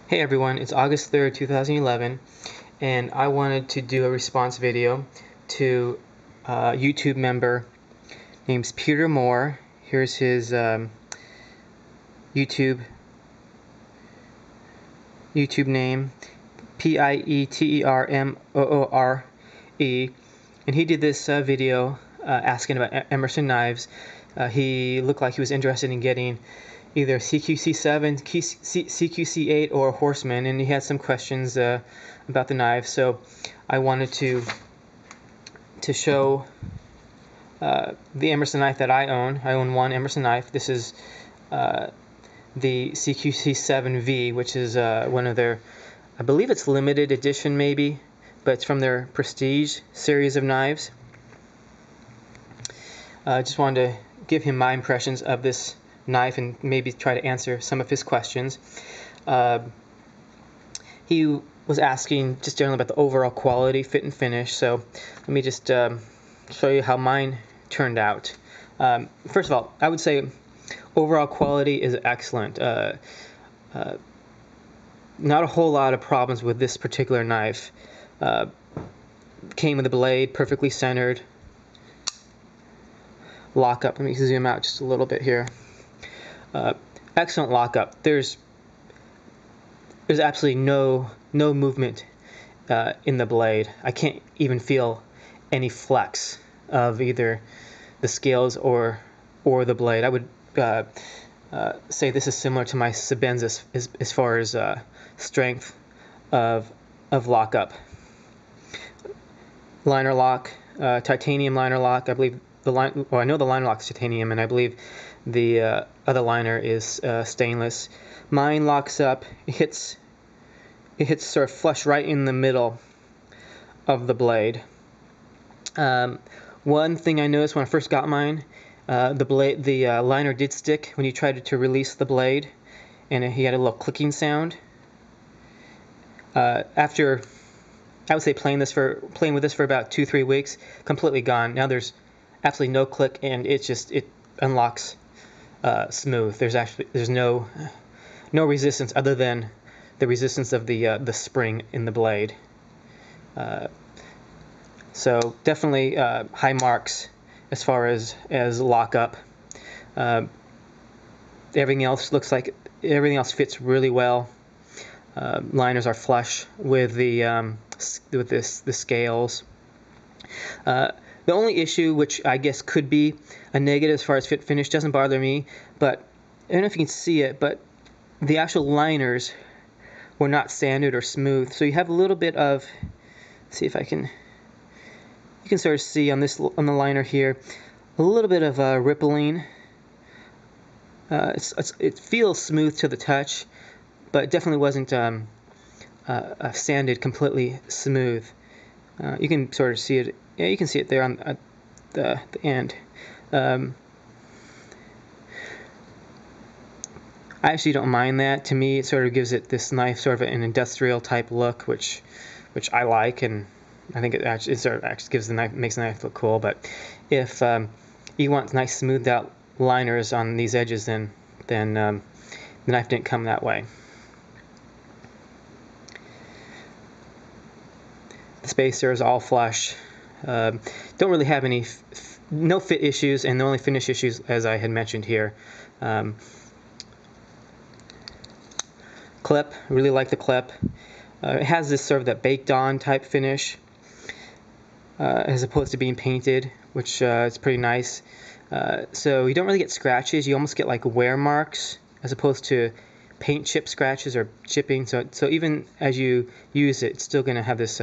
Hey everyone, it's August 3rd, 2011, and I wanted to do a response video to a YouTube member named Pietermoore. Here's his YouTube name, Pietermoore, and he did this video asking about Emerson knives. He looked like he was interested in getting either CQC-7, CQC-8, or Horseman, and he had some questions about the knife. So I wanted to show the Emerson knife that I own. I own one Emerson knife. This is the CQC-7v, which is one of their, I believe it's limited edition maybe, but it's from their Prestige series of knives. I just wanted to give him my impressions of this knife and maybe try to answer some of his questions. He was asking just generally about the overall quality, fit, and finish. So let me just show you how mine turned out. First of all, I would say overall quality is excellent. Not a whole lot of problems with this particular knife. Came with a blade perfectly centered. Lockup. Let me zoom out just a little bit here. Excellent lockup. There's absolutely no movement in the blade. I can't even feel any flex of either the scales or the blade. I would say this is similar to my Sebenza as far as strength of lockup. Liner lock, titanium liner lock. I believe the line. Well, I know the liner lock is titanium, and I believe the other liner is stainless. Mine locks up. It hits sort of flush right in the middle of the blade. One thing I noticed when I first got mine, the liner did stick when you tried to release the blade, and he had a little clicking sound. After, I would say, playing with this for about 2-3 weeks, completely gone. Now there's absolutely no click, and it unlocks smooth. There's no resistance other than the resistance of the spring in the blade. So definitely high marks as far as lockup. Everything else fits really well. Liners are flush with the scales. The only issue, which I guess could be a negative as far as fit finish, doesn't bother me, but I don't know if you can see it, but the actual liners were not sanded or smooth, so you have a little bit of, see if I can, you can sort of see on the liner here, a little bit of rippling. It feels smooth to the touch, but it definitely wasn't sanded completely smooth. You can sort of see it. Yeah, you can see it there on the end. I actually don't mind that. To me, it sort of gives this knife sort of an industrial type look, which I like, and I think it sort of gives makes the knife look cool. But if you want nice smoothed out liners on these edges, then the knife didn't come that way. The spacer is all flush. Don't really have any no fit issues, and the only finish issues, as I had mentioned here. Clip, really like the clip. It has this sort of that baked on type finish, as opposed to being painted, which is pretty nice. So you don't really get scratches. You almost get like wear marks as opposed to paint chip scratches or chipping. So even as you use it, it's still going to have this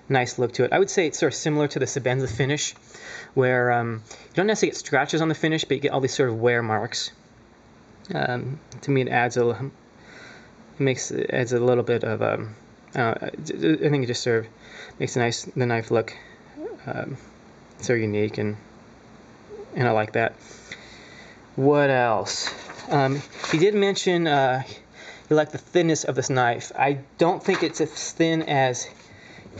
nice look to it. I would say it's sort of similar to the Sebenza finish, where you don't necessarily get scratches on the finish, but you get all these sort of wear marks. To me, it adds a little bit of I think it just sort of makes the knife look so unique, and I like that. What else? He did mention he liked the thinness of this knife. I don't think it's as thin as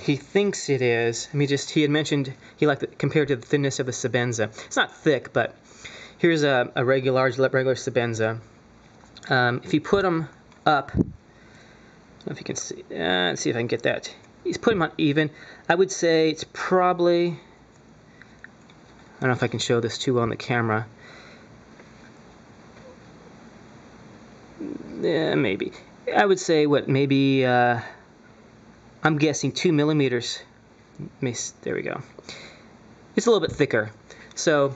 he thinks it is. He had mentioned he liked it compared to the thinness of the Sebenza. It's not thick, but here's a regular Sebenza. If you put them up know if you can see. Let's see if I can get that. He's putting them on even. I would say it's probably, I don't know if I can show this too well on the camera. Yeah, maybe. I would say what, maybe, I'm guessing 2 millimeters. There we go. It's a little bit thicker. So,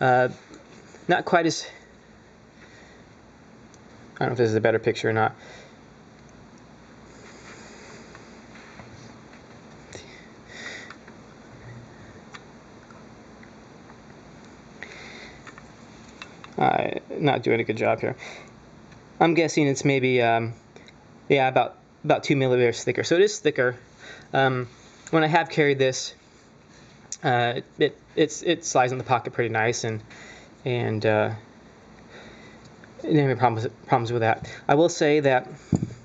not quite as, I don't know if this is a better picture or not. Not doing a good job here. I'm guessing it's maybe, yeah, about 2 millimeters thicker. So it is thicker. When I have carried this, it slides in the pocket pretty nice, and didn't have any problems with that. I will say that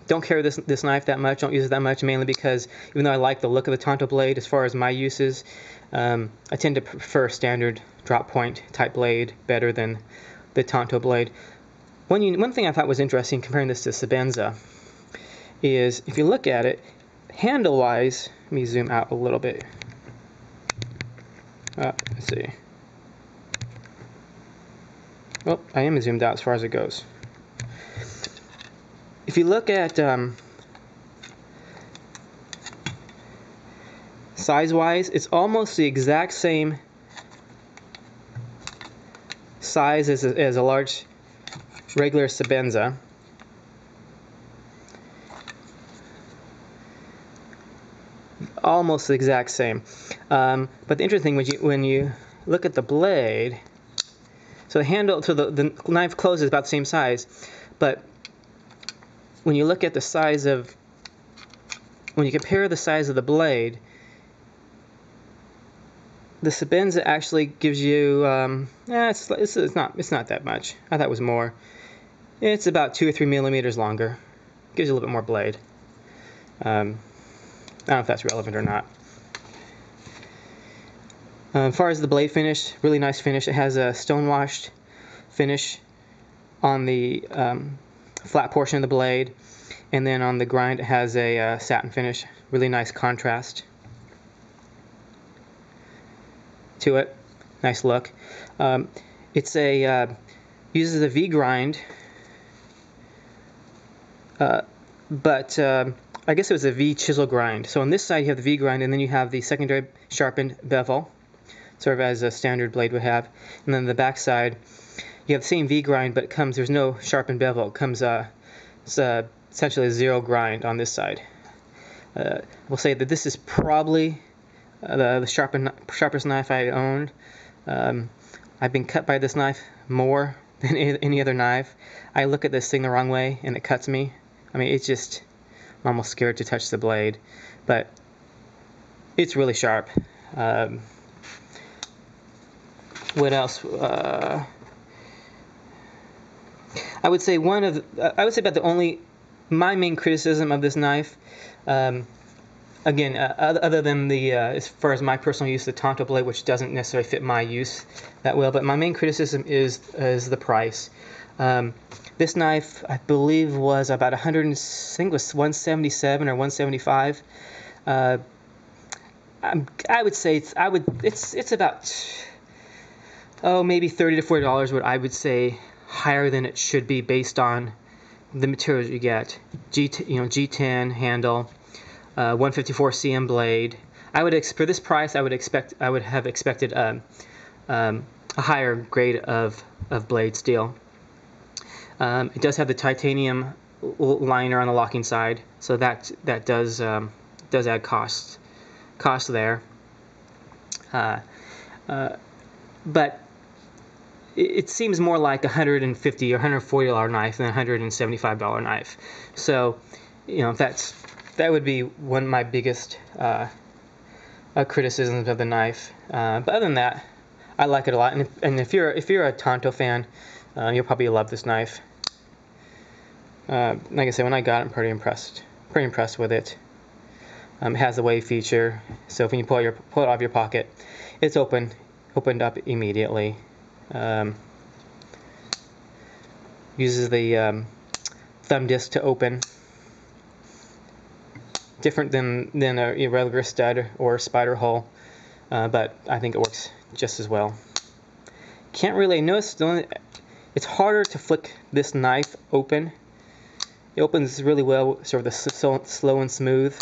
don't carry this knife that much. Don't use it that much, mainly because even though I like the look of the Tonto blade, as far as my uses, I tend to prefer a standard drop point type blade better than the Tonto blade. One thing I thought was interesting comparing this to Sebenza is if you look at it, handle-wise, let me zoom out a little bit. Let's see. Well, I am zoomed out as far as it goes. If you look at size-wise, it's almost the exact same size as a large regular Sebenza. Almost the exact same. But the interesting thing, when you look at the blade, so the handle, so the knife closes about the same size, but when you look at the size of, when you compare the size of the blade, the Sebenza actually gives you, it's not that much. I thought it was more. It's about 2 or 3 millimeters longer. Gives you a little bit more blade. I don't know if that's relevant or not. As far as the blade finish, really nice finish. It has a stone-washed finish on the flat portion of the blade, and then on the grind it has a satin finish. Really nice contrast to it. Nice look. It's uses a V grind, but I guess it was a V chisel grind. So on this side you have the V grind, and then you have the secondary sharpened bevel, sort of as a standard blade would have. And then the back side you have the same V grind, but there's no sharpened bevel. It comes it's essentially a zero grind on this side. We'll say that this is probably the sharpest knife I owned. I've been cut by this knife more than any other knife. I look at this thing the wrong way and it cuts me. I mean, it's just, I'm almost scared to touch the blade, but it's really sharp. What else? I would say my main criticism of this knife, again, other than as far as my personal use, the Tonto blade, which doesn't necessarily fit my use that well, but my main criticism is the price. This knife, I believe, was about 177 or 175. I would say it's about maybe $30 to $40 what I would say higher than it should be based on the materials you get. G10 handle, 154 cm blade. For this price, I would have expected a higher grade of blade steel. It does have the titanium liner on the locking side, so that does add cost there. But it seems more like $150 or $140 knife than a $175 knife. So, that would be one of my biggest criticisms of the knife. But other than that, I like it a lot. And if you're a Tonto fan, you'll probably love this knife. Like I said, when I got it, I'm pretty impressed with it. It has the wave feature, so when you pull it out of your pocket, it's opened up immediately. Uses the thumb disc to open. different than a regular stud or spider hole, but I think it works just as well. Can't really notice, it's harder to flick this knife open. It opens really well, sort of the slow and smooth.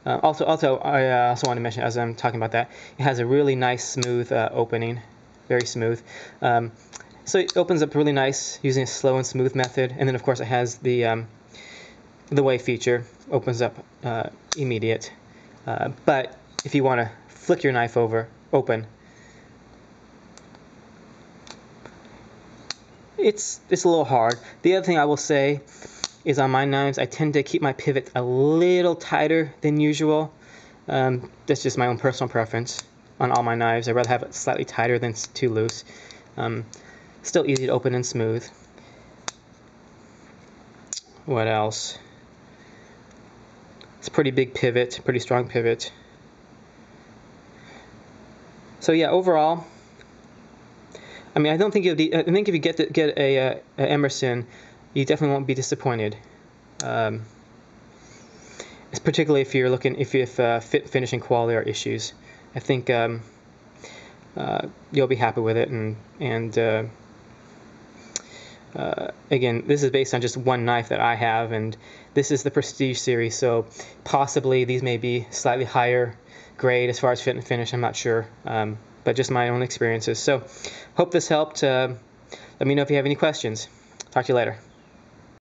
I also want to mention, as I'm talking about that, it has a really nice smooth opening, very smooth. So it opens up really nice using a slow and smooth method, and then of course it has the wave feature, opens up immediate. But if you want to flick your knife open, it's a little hard. The other thing I will say is on my knives, I tend to keep my pivot a little tighter than usual. That's just my own personal preference on all my knives. I'd rather have it slightly tighter than too loose. Still easy to open and smooth. What else? It's a pretty big pivot, pretty strong pivot. So yeah, overall, I mean, I think if you get a Emerson, you definitely won't be disappointed. It's particularly if you're looking if fit, finish, and quality are issues. I think you'll be happy with it. And again, this is based on just one knife that I have, and this is the Prestige series, so possibly these may be slightly higher grade as far as fit and finish. I'm not sure, but just my own experiences. So hope this helped. Let me know if you have any questions. Talk to you later.